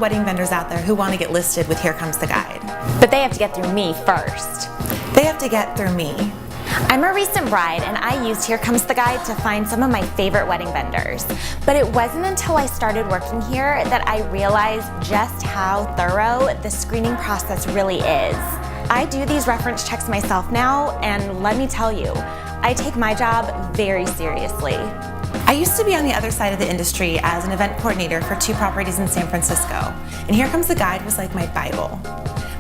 wedding vendors out there who want to get listed with Here Comes the Guide. But they have to get through me first. They have to get through me. I'm a recent bride and I used Here Comes the Guide to find some of my favorite wedding vendors. But it wasn't until I started working here that I realized just how thorough the screening process really is. I do these reference checks myself now, and let me tell you, I take my job very seriously. I used to be on the other side of the industry as an event coordinator for 2 properties in San Francisco, and Here Comes the Guide was like my Bible.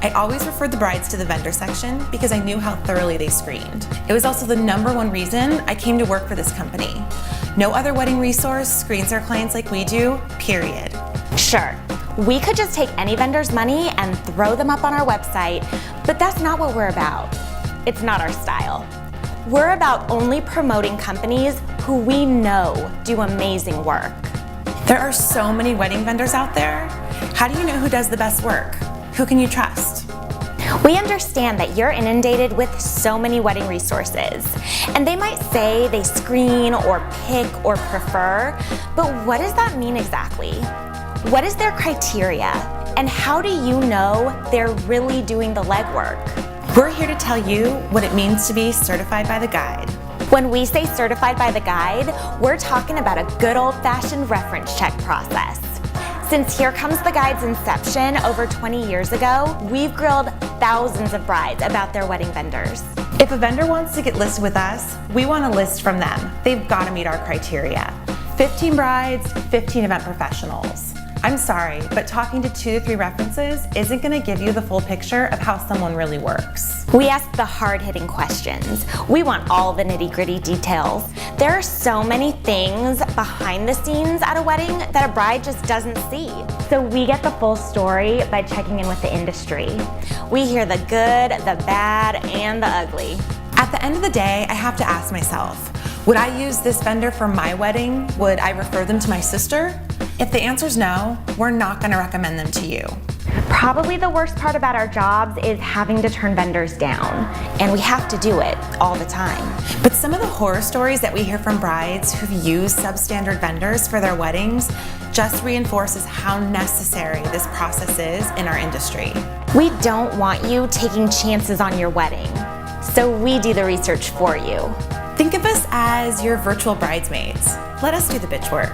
I always referred the brides to the vendor section because I knew how thoroughly they screened. It was also the #1 reason I came to work for this company. No other wedding resource screens their clients like we do, period. Sure, we could just take any vendor's money and throw them up on our website, but that's not what we're about. It's not our style. We're about only promoting companies who we know do amazing work. There are so many wedding vendors out there. How do you know who does the best work? Who can you trust? We understand that you're inundated with so many wedding resources, and they might say they screen or pick or prefer, but what does that mean exactly? What is their criteria, and how do you know they're really doing the legwork? We're here to tell you what it means to be certified by the Guide. When we say certified by the Guide, we're talking about a good old-fashioned reference check process. Since Here Comes the Guide's inception over 20 years ago, we've grilled thousands of brides about their wedding vendors. If a vendor wants to get listed with us, we want a list from them. They've got to meet our criteria. 15 brides, 15 event professionals. I'm sorry, but talking to 2 to 3 references isn't going to give you the full picture of how someone really works. We ask the hard-hitting questions. We want all the nitty-gritty details. There are so many things behind the scenes at a wedding that a bride just doesn't see. So we get the full story by checking in with the industry. We hear the good, the bad, and the ugly. At the end of the day, I have to ask myself, would I use this vendor for my wedding? Would I refer them to my sister? If the answer's no, we're not going to recommend them to you. Probably the worst part about our jobs is having to turn vendors down, and we have to do it all the time. But some of the horror stories that we hear from brides who've used substandard vendors for their weddings just reinforces how necessary this process is in our industry. We don't want you taking chances on your wedding, so we do the research for you. Think of us as your virtual bridesmaids. Let us do the bitch work.